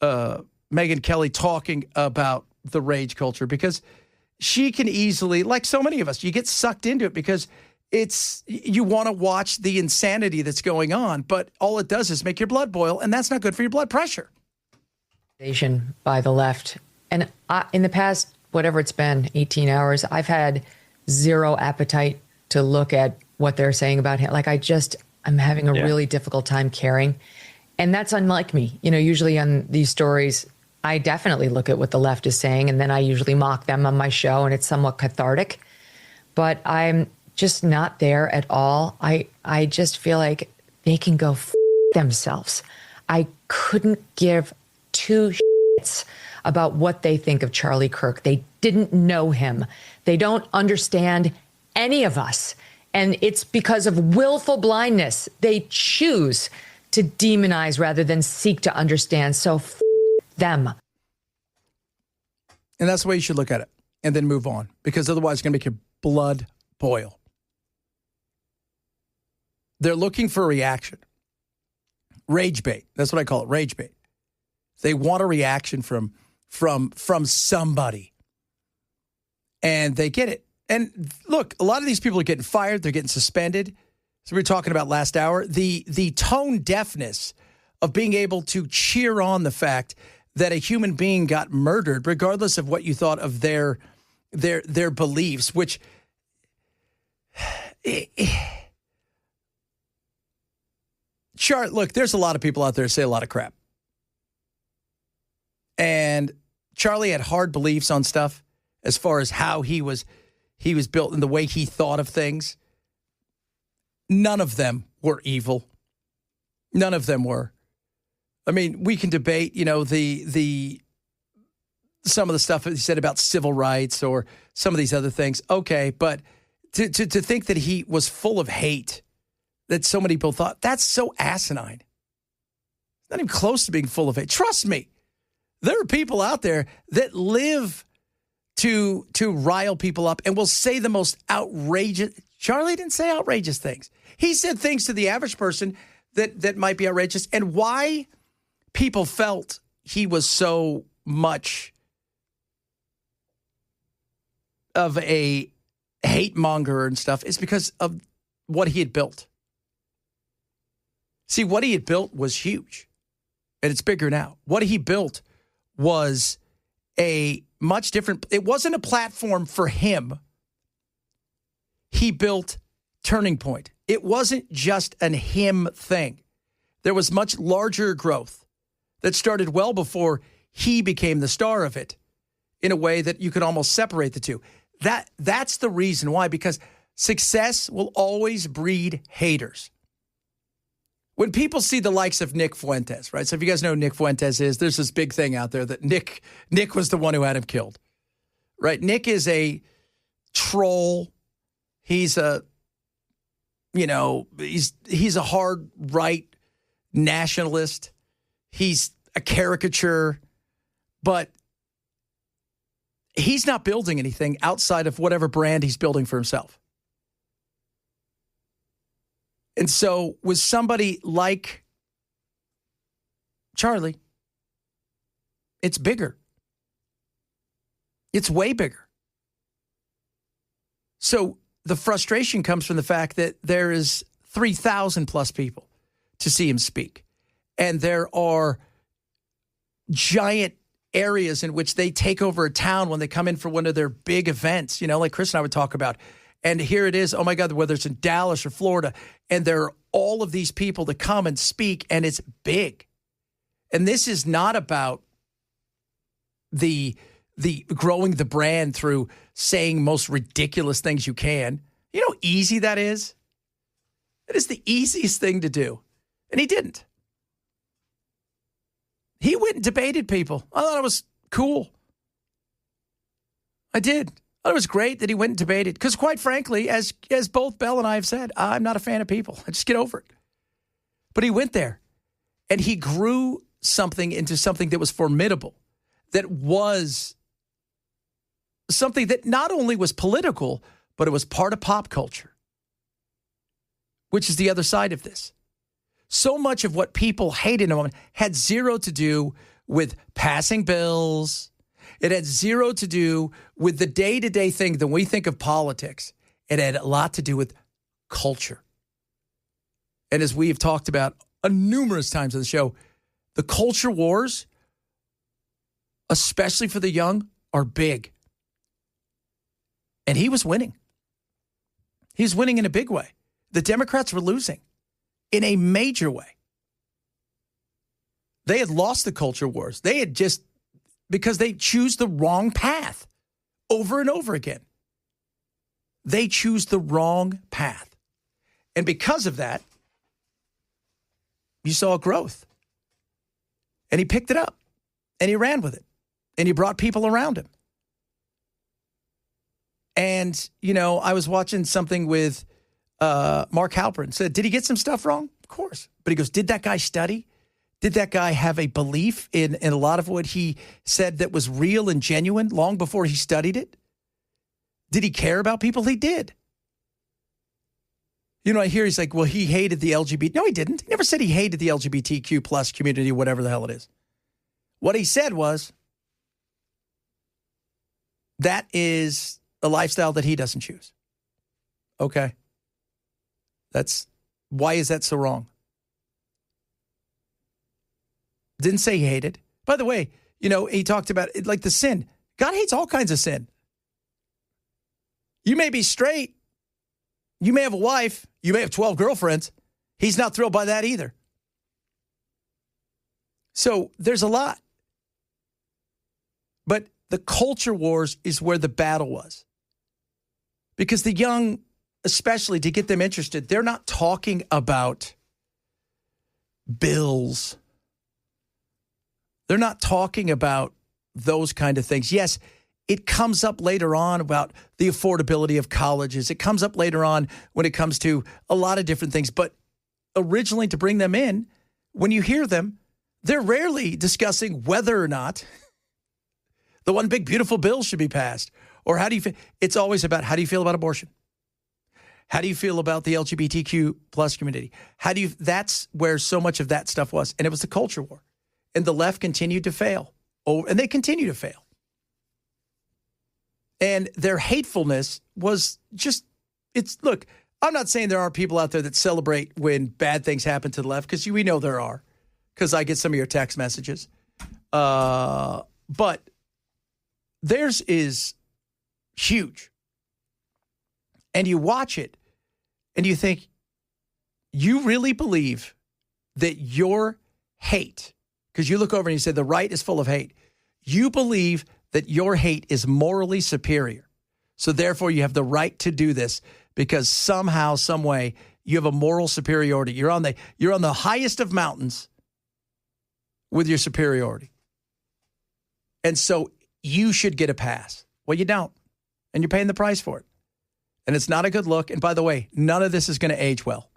Megyn Kelly talking about the rage culture, because she can easily, like so many of us, you get sucked into it because you want to watch the insanity that's going on, but all it does is make your blood boil, and that's not good for your blood pressure. By the left. And in the past, whatever it's been, 18 hours, I've had zero appetite to look at what they're saying about him. Like, I'm having a really difficult time caring. And that's unlike me. Usually on these stories, I definitely look at what the left is saying, and then I usually mock them on my show, and it's somewhat cathartic. But I'm just not there at all. I just feel like they can go themselves. I couldn't give two shits about what they think of Charlie Kirk. They didn't know him. They don't understand any of us. And it's because of willful blindness. They choose to demonize rather than seek to understand. So them. And that's the way you should look at it, and then move on, because otherwise it's going to make your blood boil. They're looking for a reaction. Rage bait. That's what I call it, rage bait. They want a reaction from somebody, and they get it. And look, a lot of these people are getting fired. They're getting suspended. So we were talking about last hour, the tone deafness of being able to cheer on the fact that a human being got murdered, regardless of what you thought of their beliefs, which look, there's a lot of people out there who say a lot of crap. And Charlie had hard beliefs on stuff as far as how he was built and the way he thought of things. None of them were evil. None of them were. I mean, we can debate, the some of the stuff he said about civil rights or some of these other things. Okay, but to think that he was full of hate, that so many people thought, that's so asinine. Not even close to being full of hate. Trust me, there are people out there that live to rile people up and will say the most outrageous. Charlie didn't say outrageous things. He said things to the average person that might be outrageous. And why people felt he was so much of a hate monger and stuff is because of what he had built. See, what he had built was huge, and it's bigger now. What he built was a much different, it wasn't a platform for him. He built Turning Point. It wasn't just an him thing. There was much larger growth that started well before he became the star of it, in a way that you could almost separate the two. That's the reason why, because success will always breed haters. When people see the likes of Nick Fuentes, right? So if you guys know who Nick Fuentes is, there's this big thing out there that Nick was the one who had him killed, right? Nick is a troll. He's a, he's a hard right nationalist. He's a caricature, but he's not building anything outside of whatever brand he's building for himself. And so with somebody like Charlie, it's bigger. It's way bigger. So the frustration comes from the fact that there is 3,000 plus people to see him speak. And there are giant areas in which they take over a town when they come in for one of their big events, like Chris and I would talk about. And here it is, oh my God, whether it's in Dallas or Florida, and there are all of these people that come and speak, and it's big. And this is not about the growing the brand through saying most ridiculous things you can. You know how easy that is? That is the easiest thing to do. And he didn't. He went and debated people. I thought it was cool. I did. I thought it was great that he went and debated. Because quite frankly, as both Bell and I have said, I'm not a fan of people. I just get over it. But he went there. And he grew something into something that was formidable. That was something that not only was political, but it was part of pop culture. Which is the other side of this. So much of what people hate in a moment had zero to do with passing bills. It had zero to do with the day-to-day thing that we think of politics. It had a lot to do with culture. And as we have talked about numerous times on the show, the culture wars, especially for the young, are big. And he was winning. He was winning in a big way. The Democrats were losing in a major way. They had lost the culture wars. They had just, because they choose the wrong path over and over again. They choose the wrong path. And because of that, you saw growth. And he picked it up. And he ran with it. And he brought people around him. And, you know, I was watching something with Mark Halperin. Said, did he get some stuff wrong? Of course. But he goes, did that guy study? Did that guy have a belief in a lot of what he said that was real and genuine long before he studied it? Did he care about people? He did. You know, I hear he's like, well, he hated the LGBT. No, he didn't. He never said he hated the LGBTQ plus community, whatever the hell it is. What he said was, that is a lifestyle that he doesn't choose. Okay. Why is that so wrong? Didn't say he hated. By the way, you know, he talked about it, like the sin. God hates all kinds of sin. You may be straight. You may have a wife. You may have 12 girlfriends. He's not thrilled by that either. So there's a lot. But the culture wars is where the battle was. Because the young, especially to get them interested, they're not talking about bills. They're not talking about those kind of things. Yes, it comes up later on about the affordability of colleges. It comes up later on when it comes to a lot of different things. But originally, to bring them in, when you hear them, they're rarely discussing whether or not the one big beautiful bill should be passed. Or how do you feel? It's always about, how do you feel about abortion? How do you feel about the LGBTQ plus community? That's where so much of that stuff was. And it was the culture war. And the left continued to fail. And they continue to fail. And their hatefulness was just, look, I'm not saying there aren't people out there that celebrate when bad things happen to the left, because we know there are, because I get some of your text messages. But theirs is huge. And you watch it and you think, you really believe that your hate, because you look over and you say the right is full of hate, you believe that your hate is morally superior. So therefore you have the right to do this because somehow, some way, you have a moral superiority. You're on the highest of mountains with your superiority. And so you should get a pass. Well, you don't. And you're paying the price for it. And it's not a good look. And by the way, none of this is going to age well.